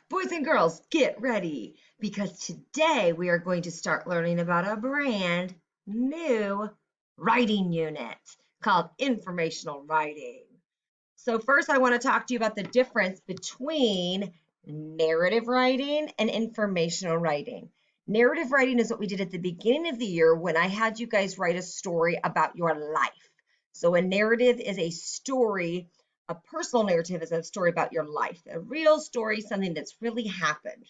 Boys and girls, get ready because today we are going to start learning about a brand new writing unit called informational writing. So first I want to talk to you about the difference between narrative writing and informational writing. Narrative writing is what we did at the beginning of the year when I had you guys write a story about your life. So a narrative is a story. A personal narrative is a story about your life, a real story, something that's really happened.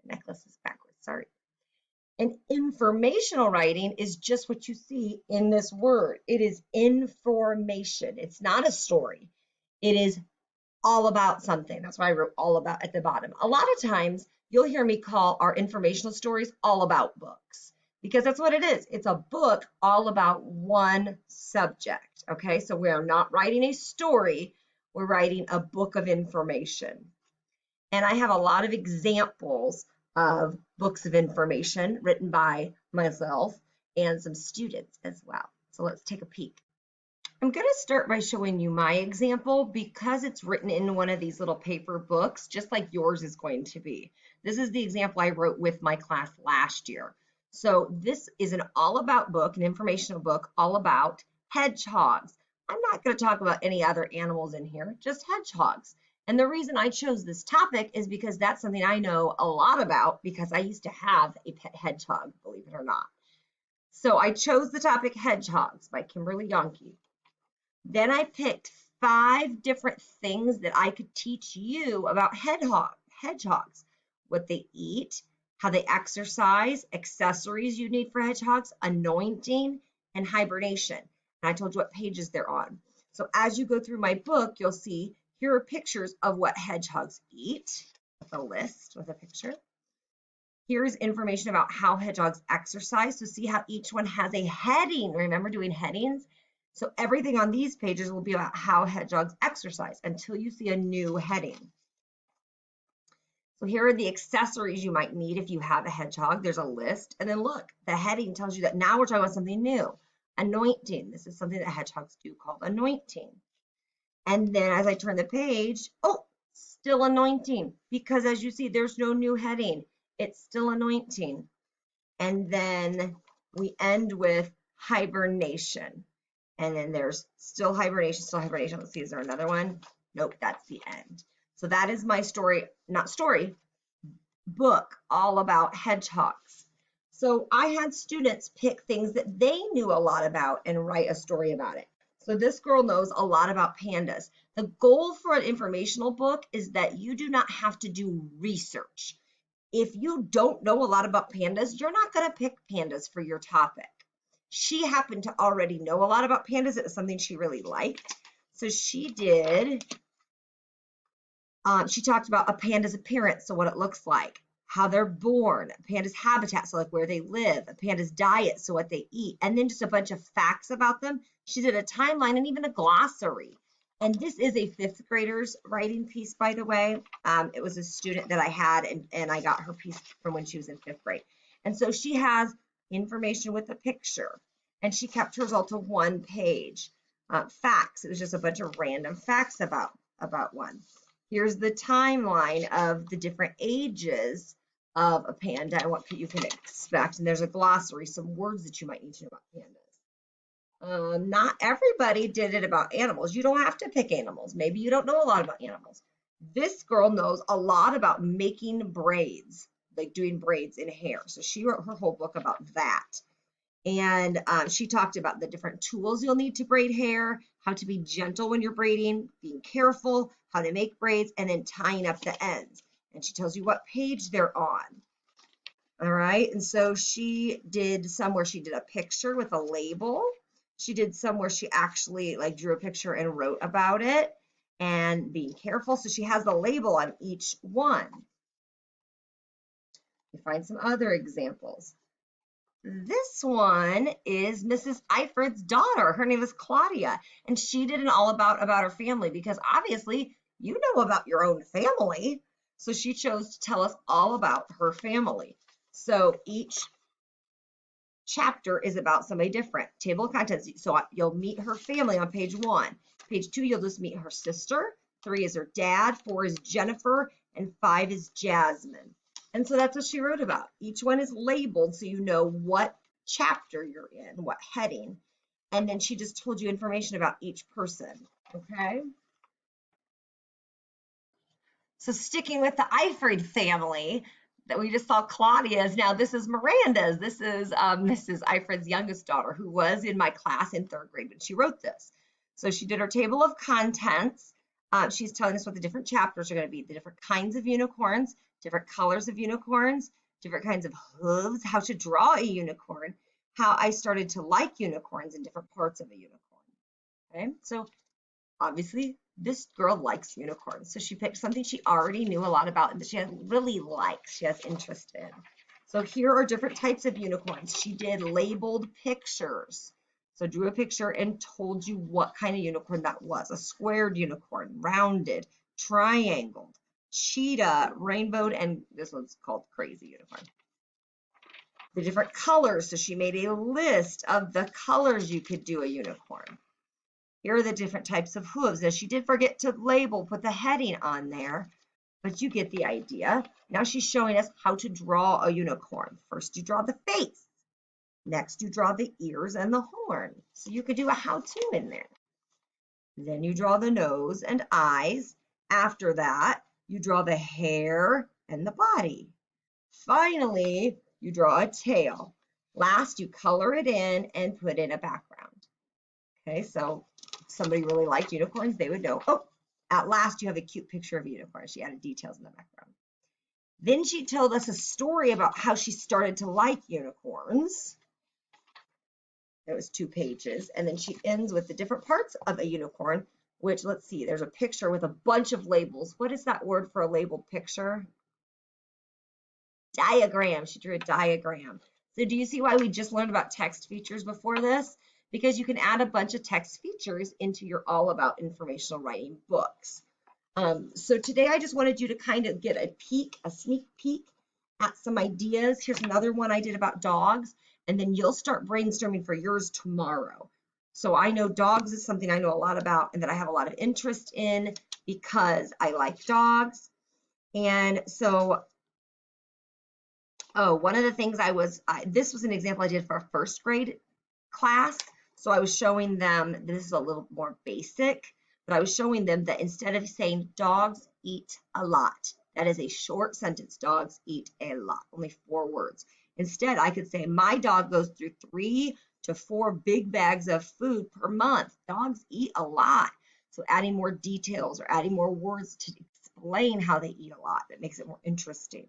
The necklace is backwards, sorry. And informational writing is just what you see in this word. It is information. It's not a story. It is all about something. That's why I wrote all about at the bottom. A lot of times you'll hear me call our informational stories all about books because that's what it is. It's a book all about one subject. Okay, so we are not writing a story, we're writing a book of information. And I have a lot of examples of books of information written by myself and some students as well. So let's take a peek. I'm going to start by showing you my example because it's written in one of these little paper books, just like yours is going to be. This is the example I wrote with my class last year. So this is an all about book, an informational book, all about hedgehogs. I'm not going to talk about any other animals in here, just hedgehogs. And the reason I chose this topic is because that's something I know a lot about because I used to have a pet hedgehog, believe it or not. So I chose the topic Hedgehogs by Kimberly Yonke. Then I picked 5 different things that I could teach you about hedgehogs, what they eat, how they exercise, accessories you need for hedgehogs, anointing, and hibernation. And I told you what pages they're on. So as you go through my book, you'll see here are pictures of what hedgehogs eat, with a list with a picture. Here's information about how hedgehogs exercise. So see how each one has a heading. Remember doing headings? So everything on these pages will be about how hedgehogs exercise until you see a new heading. So here are the accessories you might need if you have a hedgehog. There's a list. And then look, the heading tells you that now we're talking about something new. Anointing. This is something that hedgehogs do called anointing. And then as I turn the page, oh, still anointing. Because as you see, there's no new heading. It's still anointing. And then we end with hibernation. And then there's still hibernation, still hibernation. Let's see, is there another one? Nope, that's the end. So that is my story, not story, book all about hedgehogs. So I had students pick things that they knew a lot about and write a story about it. So this girl knows a lot about pandas. The goal for an informational book is that you do not have to do research. If you don't know a lot about pandas, you're not going to pick pandas for your topic. She happened to already know a lot about pandas. It was something she really liked. So she did, she talked about a panda's appearance, so what it looks like, how they're born, a panda's habitat, so like where they live, a panda's diet, so what they eat, and then just a bunch of facts about them. She did a timeline and even a glossary. And this is a 5th grader's writing piece, by the way. It was a student that I had, and I got her piece from when she was in 5th grade. And so she has information with a picture, and she kept hers all to 1 page. Facts, it was just a bunch of random facts about one. Here's the timeline of the different ages of a panda and what you can expect. And there's a glossary, some words that you might need to know about pandas. Not everybody did it about animals. You don't have to pick animals. Maybe you don't know a lot about animals. This girl knows a lot about making braids, like doing braids in hair. So she wrote her whole book about that. And she talked about the different tools you'll need to braid hair, how to be gentle when you're braiding, being careful, how to make braids, and then tying up the ends. And she tells you what page they're on. All right. And so she did some where she did a picture with a label. She did some where she actually like drew a picture and wrote about it and being careful. So she has the label on each one. You find some other examples. This one is Mrs. Eiferd's daughter. Her name is Claudia, and she did an all about her family because obviously you know about your own family. So she chose to tell us all about her family. So each chapter is about somebody different. Table of contents. So you'll meet her family on page 1. Page 2, you'll just meet her sister. 3 is her dad. 4 is Jennifer. and 5 is Jasmine. And so that's what she wrote about. Each one is labeled so you know what chapter you're in, what heading. And then she just told you information about each person, okay? So sticking with the Eifried family that we just saw Claudia's, now this is Miranda's. This is Mrs. Eifried's youngest daughter who was in my class in 3rd grade when she wrote this. So she did her table of contents. She's telling us what the different chapters are going to be, the different kinds of unicorns, different colors of unicorns, different kinds of hooves, how to draw a unicorn, how I started to like unicorns in different parts of a unicorn. Okay, so obviously this girl likes unicorns. So she picked something she already knew a lot about and that she really likes, she has interest in. So here are different types of unicorns. She did labeled pictures. So drew a picture and told you what kind of unicorn that was. A squared unicorn, rounded, triangled, cheetah, rainbowed, and this one's called crazy unicorn. The different colors. So she made a list of the colors you could do a unicorn. Here are the different types of hooves. Now, she did forget to label, put the heading on there, but you get the idea. Now she's showing us how to draw a unicorn. First, you draw the face. Next, you draw the ears and the horn. So you could do a how-to in there. Then you draw the nose and eyes. After that, you draw the hair and the body. Finally, you draw a tail. Last, you color it in and put in a background. Okay, so if somebody really liked unicorns, they would know, oh, at last you have a cute picture of a unicorn. She added details in the background. Then she told us a story about how she started to like unicorns. It was 2 pages. And then she ends with the different parts of a unicorn, which, let's see, there's a picture with a bunch of labels. What is that word for a labeled picture? Diagram. She drew a diagram. So do you see why we just learned about text features before this? Because you can add a bunch of text features into your All About Informational Writing books. So today I just wanted you to kind of get a sneak peek at some ideas. Here's another one I did about dogs, and then you'll start brainstorming for yours tomorrow. So I know dogs is something I know a lot about and that I have a lot of interest in because I like dogs. And so, one of the things this was an example I did for a 1st grade class. So I was showing them, this is a little more basic, but I was showing them that instead of saying dogs eat a lot, that is a short sentence, dogs eat a lot, only 4 words. Instead, I could say my dog goes through 3 to 4 big bags of food per month. Dogs eat a lot. So adding more details or adding more words to explain how they eat a lot, that makes it more interesting.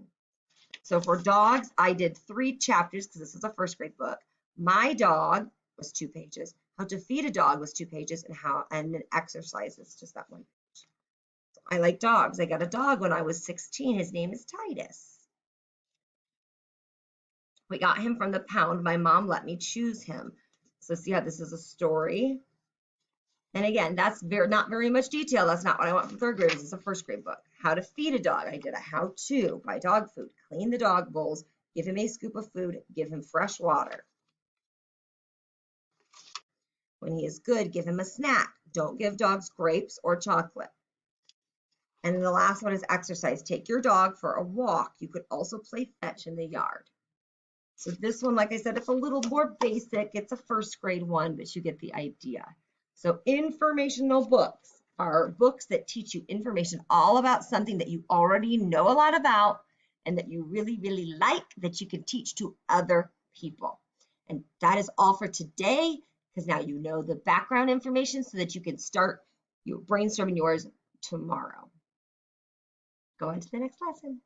So for dogs, I did 3 chapters because this is a 1st grade book. My dog was 2 pages. How to feed a dog was 2 pages, and then exercises, just that 1 page. So I like dogs. I got a dog when I was 16. His name is Titus. We got him from the pound. My mom let me choose him. So see how this is a story. And again, that's not very much detail. That's not what I want from 3rd grade. This is a 1st grade book. How to feed a dog. I did a how-to. Buy dog food. Clean the dog bowls. Give him a scoop of food. Give him fresh water. When he is good, give him a snack. Don't give dogs grapes or chocolate. And then the last one is exercise. Take your dog for a walk. You could also play fetch in the yard. So this one, like I said, it's a little more basic. It's a 1st grade one, but you get the idea. So informational books are books that teach you information all about something that you already know a lot about and that you really, really like, that you can teach to other people. And that is all for today, because now you know the background information so that you can start your brainstorming yours tomorrow. Go on to the next lesson.